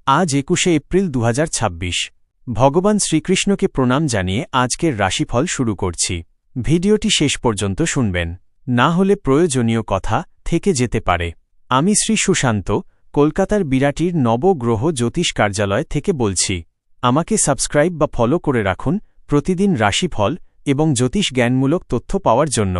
আজ ২১শে এপ্রিল ২০২৬। ভগবান শ্রীকৃষ্ণকে প্রণাম জানিয়ে আজকের রাশিফল শুরু করছি। ভিডিওটি শেষ পর্যন্ত শুনবেন, না হলে প্রয়োজনীয় কথা থেকে যেতে পারে। আমি শ্রী সুশান্ত, কলকাতার বিরাটির নবগ্রহ জ্যোতিষ কার্যালয় থেকে বলছি। আমাকে সাবস্ক্রাইব বা ফলো করে রাখুন প্রতিদিন রাশিফল এবং জ্যোতিষ জ্ঞানমূলক তথ্য পাওয়ার জন্য।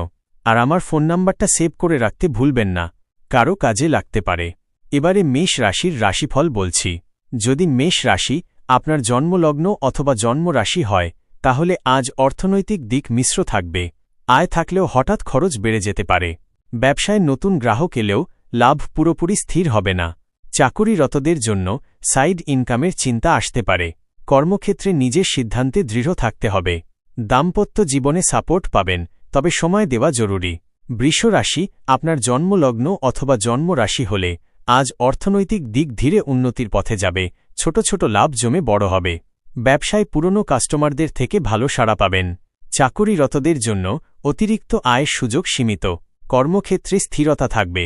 আর আমার ফোন নাম্বারটা সেভ করে রাখতে ভুলবেন না, কারো কাজে লাগতে পারে। এবারে মেষ রাশির রাশিফল বলছি। যদি মেষ রাশি আপনার জন্মলগ্ন অথবা জন্মরাশি হয়, তাহলে আজ অর্থনৈতিক দিক মিশ্র থাকবে। আয় থাকলেও হঠাৎ খরচ বেড়ে যেতে পারে। ব্যবসায় নতুন গ্রাহক এলেও লাভ পুরোপুরি স্থির হবে না। চাকুরিরতদের জন্য সাইড ইনকামের চিন্তা আসতে পারে। কর্মক্ষেত্রে নিজের সিদ্ধান্তে দৃঢ় থাকতে হবে। দাম্পত্য জীবনে সাপোর্ট পাবেন, তবে সময় দেওয়া জরুরি। বৃষ রাশি আপনার জন্মলগ্ন অথবা জন্মরাশি হলে আজ অর্থনৈতিক দিক ধীরে উন্নতির পথে যাবে। ছোট ছোট লাভ জমে বড় হবে। ব্যবসায় পুরনো কাস্টমারদের থেকে ভালো সাড়া পাবেন। চাকুরিরতদের জন্য অতিরিক্ত আয়ের সুযোগ সীমিত। কর্মক্ষেত্রে স্থিরতা থাকবে।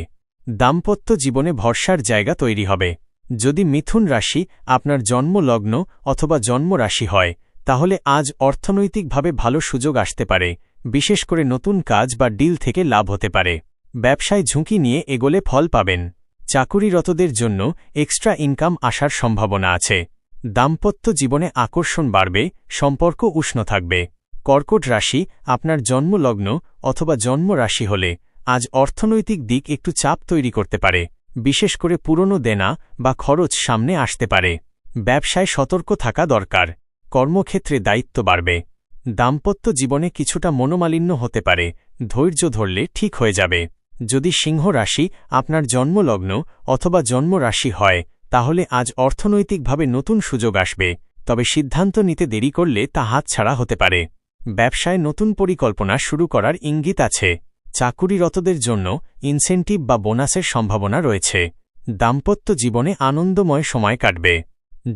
দাম্পত্য জীবনে ভরসার জায়গা তৈরি হবে। যদি মিথুন রাশি আপনার জন্মলগ্ন অথবা জন্মরাশি হয়, তাহলে আজ অর্থনৈতিকভাবে ভালো সুযোগ আসতে পারে। বিশেষ করে নতুন কাজ বা ডিল থেকে লাভ হতে পারে। ব্যবসায় ঝুঁকি নিয়ে এগোলে ফল পাবেন। চাকুরিরতদের জন্য এক্সট্রা ইনকাম আসার সম্ভাবনা আছে। দাম্পত্য জীবনে আকর্ষণ বাড়বে, সম্পর্ক উষ্ণ থাকবে। কর্কট রাশি আপনার জন্মলগ্ন অথবা জন্মরাশি হলে আজ অর্থনৈতিক দিক একটু চাপ তৈরি করতে পারে। বিশেষ করে পুরনো দেনা বা খরচ সামনে আসতে পারে। ব্যবসায় সতর্ক থাকা দরকার। কর্মক্ষেত্রে দায়িত্ব বাড়বে। দাম্পত্য জীবনে কিছুটা মনোমালিন্য হতে পারে। ধৈর্য ধরলে ঠিক হয়ে যাবে। যদি সিংহ রাশি আপনার জন্মলগ্ন অথবা জন্মরাশি হয়, তাহলে আজ অর্থনৈতিকভাবে নতুন সুযোগ আসবে, তবে সিদ্ধান্ত নিতে দেরি করলে তা হাতছাড়া হতে পারে। ব্যবসায় নতুন পরিকল্পনা শুরু করার ইঙ্গিত আছে। চাকুরিরতদের জন্য ইনসেন্টিভ বা বোনাসের সম্ভাবনা রয়েছে। দাম্পত্য জীবনে আনন্দময় সময় কাটবে।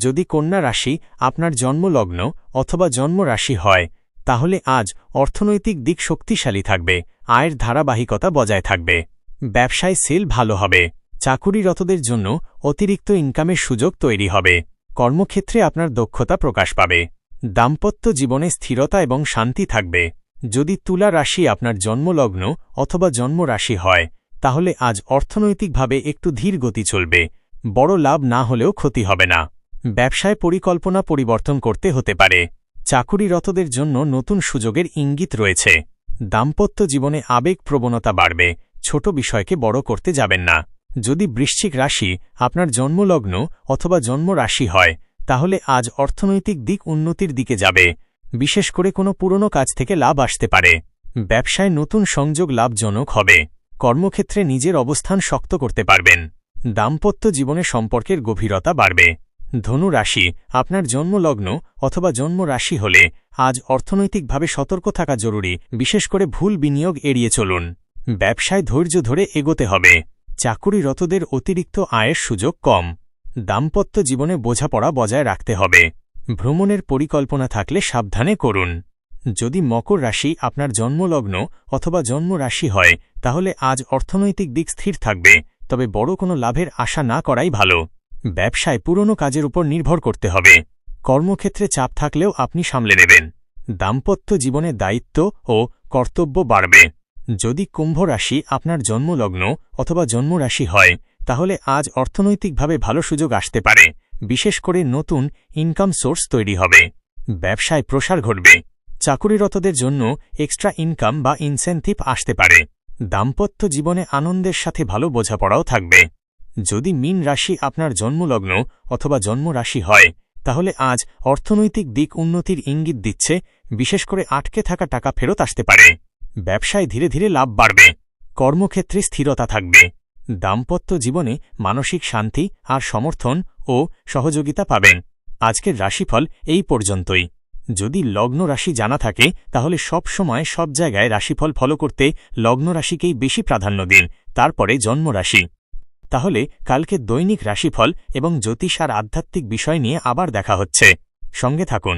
যদি কন্যা রাশি আপনার জন্মলগ্ন অথবা জন্মরাশি হয়, তাহলে আজ অর্থনৈতিক দিক শক্তিশালী থাকবে। আয়ের ধারাবাহিকতা বজায় থাকবে। ব্যবসায় সেল ভালো হবে। চাকুরিরতদের জন্য অতিরিক্ত ইনকামের সুযোগ তৈরি হবে। কর্মক্ষেত্রে আপনার দক্ষতা প্রকাশ পাবে। দাম্পত্য জীবনে স্থিরতা এবং শান্তি থাকবে। যদি তুলা রাশি আপনার জন্মলগ্ন অথবা জন্মরাশি হয়, তাহলে আজ অর্থনৈতিকভাবে একটু ধীর গতি চলবে। বড় লাভ না হলেও ক্ষতি হবে না। ব্যবসায় পরিকল্পনা পরিবর্তন করতে হতে পারে। চাকুরিরতদের জন্য নতুন সুযোগের ইঙ্গিত রয়েছে। দাম্পত্য জীবনে আবেগ প্রবণতা বাড়বে। ছোট বিষয়কে বড় করতে যাবেন না। যদি বৃশ্চিক রাশি আপনার জন্মলগ্ন অথবা জন্মরাশি হয়, তাহলে আজ অর্থনৈতিক দিক উন্নতির দিকে যাবে। বিশেষ করে কোনো পুরনো কাজ থেকে লাভ আসতে পারে। ব্যবসায় নতুন সংযোগ লাভজনক হবে। কর্মক্ষেত্রে নিজের অবস্থান শক্ত করতে পারবেন। দাম্পত্য জীবনে সম্পর্কের গভীরতা বাড়বে। ধনু রাশি আপনার জন্মলগ্ন অথবা জন্মরাশি হলে আজ অর্থনৈতিকভাবে সতর্ক থাকা জরুরি। বিশেষ করে ভুল বিনিয়োগ এড়িয়ে চলুন। ব্যবসায় ধৈর্য ধরে এগোতে হবে। চাকুরিরতদের অতিরিক্ত আয়ের সুযোগ কম। দাম্পত্য জীবনে বোঝাপড়া বজায় রাখতে হবে। ভ্রমণের পরিকল্পনা থাকলে সাবধানে করুন। যদি মকর রাশি আপনার জন্মলগ্ন অথবা জন্মরাশি হয়, তাহলে আজ অর্থনৈতিক দিক স্থির থাকবে, তবে বড় কোনো লাভের আশা না করাই ভালো। ব্যবসায় পুরনো কাজের উপর নির্ভর করতে হবে। কর্মক্ষেত্রে চাপ থাকলেও আপনি সামলে নেবেন। দাম্পত্য জীবনে দায়িত্ব ও কর্তব্য বাড়বে। যদি কুম্ভ রাশি আপনার জন্মলগ্ন অথবা জন্মরাশি হয়, তাহলে আজ অর্থনৈতিকভাবে ভালো সুযোগ আসতে পারে। বিশেষ করে নতুন ইনকাম সোর্স তৈরি হবে। ব্যবসায় প্রসার ঘটবে। চাকুরিরতদের জন্য এক্সট্রা ইনকাম বা ইনসেন্টিভ আসতে পারে। দাম্পত্য জীবনে আনন্দের সাথে ভালো বোঝাপড়াও থাকবে। যদি মীন রাশি আপনার জন্মলগ্ন অথবা জন্মরাশি হয়, তাহলে আজ অর্থনৈতিক দিক উন্নতির ইঙ্গিত দিচ্ছে। বিশেষ করে আটকে থাকা টাকা ফেরত আসতে পারে। ব্যবসায় ধীরে ধীরে লাভ বাড়বে। কর্মক্ষেত্রে স্থিরতা থাকবে। দাম্পত্য জীবনে মানসিক শান্তি আর সমর্থন ও সহযোগিতা পাবেন। আজকের রাশিফল এই পর্যন্তই। যদি লগ্ন রাশি জানা থাকে, তাহলে সব সময় সব জায়গায় রাশিফল ফলো করতে লগ্ন রাশিকেই বেশি প্রাধান্য দিন, তারপরে জন্মরাশি। তাহলে কালকে দৈনিক রাশিফল এবং জ্যোতিষ আর আধ্যাত্মিক বিষয় নিয়ে আবার দেখা হচ্ছে। সঙ্গে থাকুন।